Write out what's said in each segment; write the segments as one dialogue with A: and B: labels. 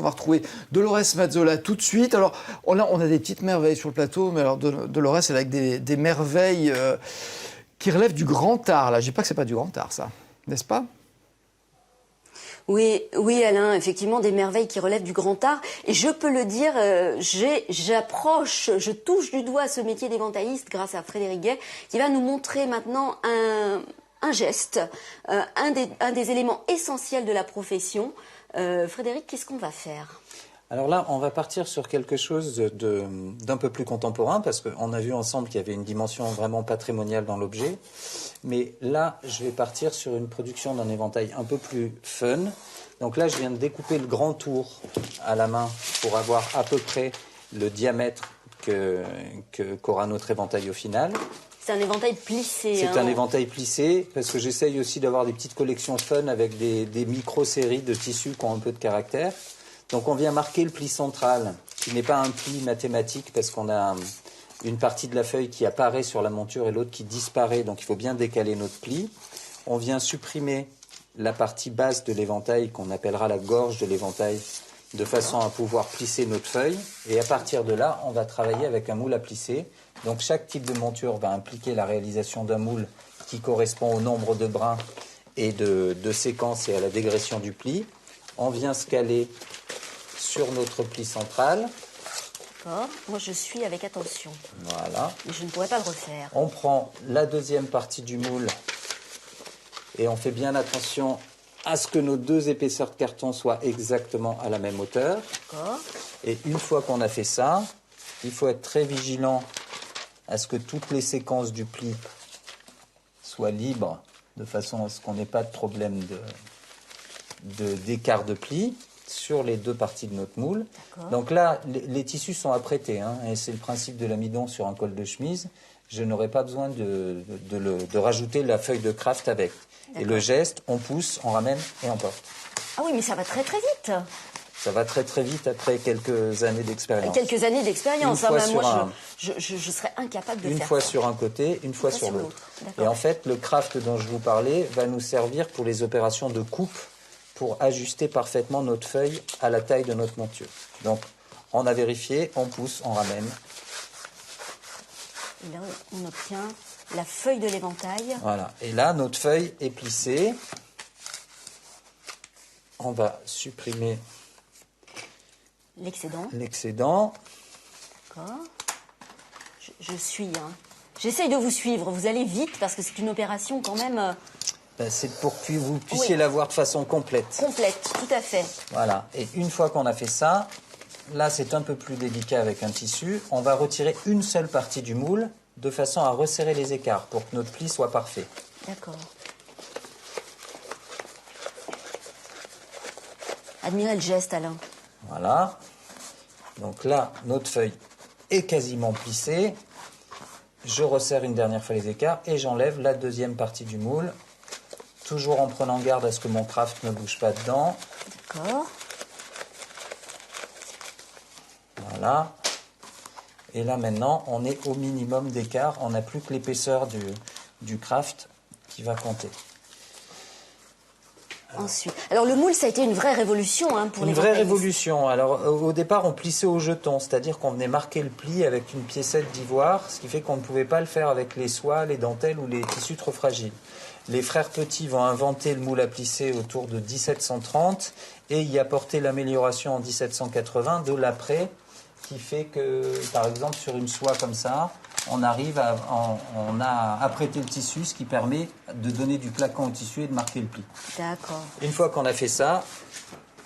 A: qu'on va retrouver Dolores Mazzola tout de suite. Alors, on a des petites merveilles sur le plateau, mais alors Dolores, elle est avec des merveilles qui relèvent du grand art. Là, je dis pas que c'est pas du grand art, ça, n'est-ce pas?
B: Oui, oui, Alain, effectivement, des merveilles qui relèvent du grand art. Et je peux le dire, je touche du doigt ce métier d'éventailliste grâce à Frédéric Gay, qui va nous montrer maintenant un geste, un des éléments essentiels de la profession. Frédéric, qu'est-ce qu'on va faire ?
C: Alors là, on va partir sur quelque chose d'un peu plus contemporain, parce qu'on a vu ensemble qu'il y avait une dimension vraiment patrimoniale dans l'objet. Mais là, je vais partir sur une production d'un éventail un peu plus fun. Donc là, je viens de découper le grand tour à la main pour avoir à peu près le diamètre qu'aura notre éventail au final.
B: C'est un éventail plissé.
C: C'est un éventail plissé, parce que j'essaye aussi d'avoir des petites collections fun avec des micro-séries de tissus qui ont un peu de caractère. Donc on vient marquer le pli central, qui n'est pas un pli mathématique, parce qu'on a une partie de la feuille qui apparaît sur la monture et l'autre qui disparaît, donc il faut bien décaler notre pli. On vient supprimer la partie basse de l'éventail, qu'on appellera la gorge de l'éventail, de façon à pouvoir plisser notre feuille. Et à partir de là, on va travailler avec un moule à plisser. Donc chaque type de monture va impliquer la réalisation d'un moule qui correspond au nombre de brins et de séquences et à la dégression du pli. On vient se caler sur notre pli central.
B: D'accord. Moi, je suis avec attention.
C: Voilà.
B: Mais je ne pourrais pas le refaire.
C: On prend la deuxième partie du moule et on fait bien attention à ce que nos deux épaisseurs de carton soient exactement à la même hauteur.
B: D'accord.
C: Et une fois qu'on a fait ça, il faut être très vigilant à ce que toutes les séquences du pli soient libres, de façon à ce qu'on n'ait pas de problème d'écart de pli sur les deux parties de notre moule. Donc là, les tissus sont apprêtés, hein, et c'est le principe de l'amidon sur un col de chemise. Je n'aurai pas besoin de rajouter la feuille de craft avec. Et le geste, on pousse, on ramène et on porte.
B: Ah oui, mais ça va très très vite.
C: Ça va très très vite après quelques années d'expérience.
B: Quelques années d'expérience. Moi, je serais incapable de faire ça.
C: Une fois sur un côté, une fois sur l'autre. Et en fait, le craft dont je vous parlais va nous servir pour les opérations de coupe, pour ajuster parfaitement notre feuille à la taille de notre monture. Donc, on a vérifié, on pousse, on ramène.
B: Et là, on obtient la feuille de l'éventail.
C: Voilà. Et là, notre feuille est plissée. On va supprimer l'excédent.
B: D'accord. Je suis. Hein. J'essaye de vous suivre. Vous allez vite parce que c'est une opération quand même.
C: C'est pour que vous puissiez la voir de façon complète.
B: Complète, tout à fait.
C: Voilà. Et une fois qu'on a fait ça, là c'est un peu plus délicat avec un tissu. On va retirer une seule partie du moule de façon à resserrer les écarts pour que notre pli soit parfait.
B: D'accord. Admirez le geste, Alain.
C: Voilà. Donc là, notre feuille est quasiment plissée. Je resserre une dernière fois les écarts et j'enlève la deuxième partie du moule. Toujours en prenant garde à ce que mon craft ne bouge pas dedans.
B: D'accord.
C: Voilà. Et là maintenant, on est au minimum d'écart. On n'a plus que l'épaisseur du craft qui va compter.
B: Ensuite. Alors le moule, ça a été une vraie révolution pour les
C: Une vraie révolution. Alors au départ, on plissait au jeton, c'est-à-dire qu'on venait marquer le pli avec une piécette d'ivoire, ce qui fait qu'on ne pouvait pas le faire avec les soies, les dentelles ou les tissus trop fragiles. Les frères Petit vont inventer le moule à plisser autour de 1730 et y apporter l'amélioration en 1780 de l'après, qui fait que, par exemple, sur une soie comme ça, on a apprêté le tissu, ce qui permet de donner du claquant au tissu et de marquer le pli.
B: D'accord.
C: Une fois qu'on a fait ça,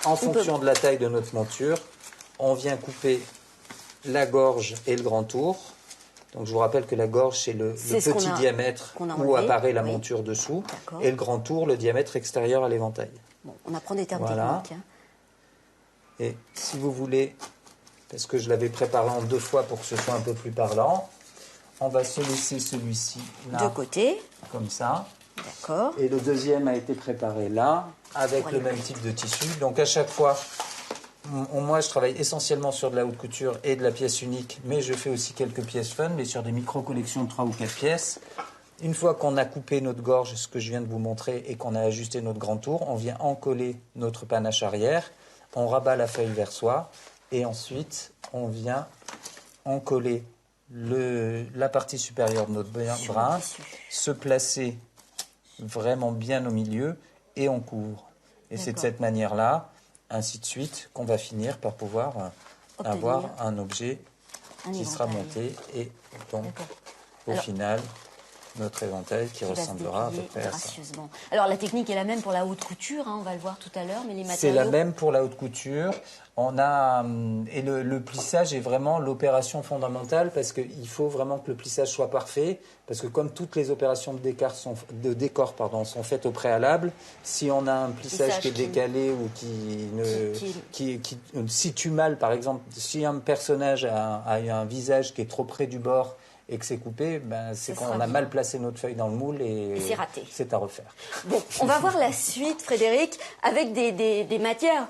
C: en fonction de la taille de notre monture, on vient couper la gorge et le grand tour. Donc je vous rappelle que la gorge, c'est le petit diamètre où apparaît la monture dessous, et le grand tour, le diamètre extérieur à l'éventail.
B: Bon, on apprend des termes techniques. Hein.
C: Et si vous voulez, parce que je l'avais préparé en deux fois pour que ce soit un peu plus parlant, on va se laisser celui-ci là.
B: De côté.
C: Comme ça.
B: D'accord.
C: Et le deuxième a été préparé là, avec le même type de tissu. Donc à chaque fois, moi je travaille essentiellement sur de la haute couture et de la pièce unique, mais je fais aussi quelques pièces fun, mais sur des micro-collections de 3 ou 4 pièces. Une fois qu'on a coupé notre gorge, ce que je viens de vous montrer, et qu'on a ajusté notre grand tour, on vient encoller notre panache arrière. on rabat la feuille vers soi et ensuite on vient encoller la partie supérieure de notre brin, se placer vraiment bien au milieu et on couvre. Et c'est de cette manière-là, ainsi de suite, qu'on va finir par pouvoir avoir un objet qui sera monté et donc au final notre éventail qui ressemblera à peu près à ça.
B: Alors la technique est la même pour la haute couture, hein, on va le voir tout à l'heure, mais les matériaux...
C: C'est la même pour la haute couture. On a, et le plissage est vraiment l'opération fondamentale parce qu'il faut vraiment que le plissage soit parfait. Parce que comme toutes les opérations de décor sont faites au préalable, si on a un plissage qui est décalé ou qui situe mal, par exemple, si un personnage a un visage qui est trop près du bord et que c'est coupé, c'est qu'on a mal placé notre feuille dans le moule et
B: c'est raté.
C: C'est à refaire.
B: Bon, on va voir la suite, Frédéric, avec des matières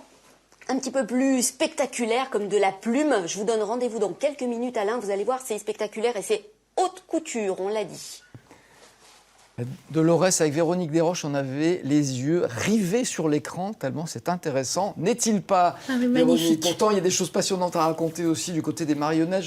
B: un petit peu plus spectaculaires, comme de la plume. Je vous donne rendez-vous dans quelques minutes, Alain. Vous allez voir, c'est spectaculaire et c'est haute couture, on l'a dit.
A: Dolores, avec Véronique Desroches, on avait les yeux rivés sur l'écran, tellement c'est intéressant. N'est-il pas, Véronique?
D: Magnifique.
A: Pourtant, il y a des choses passionnantes à raconter aussi du côté des marionnettes.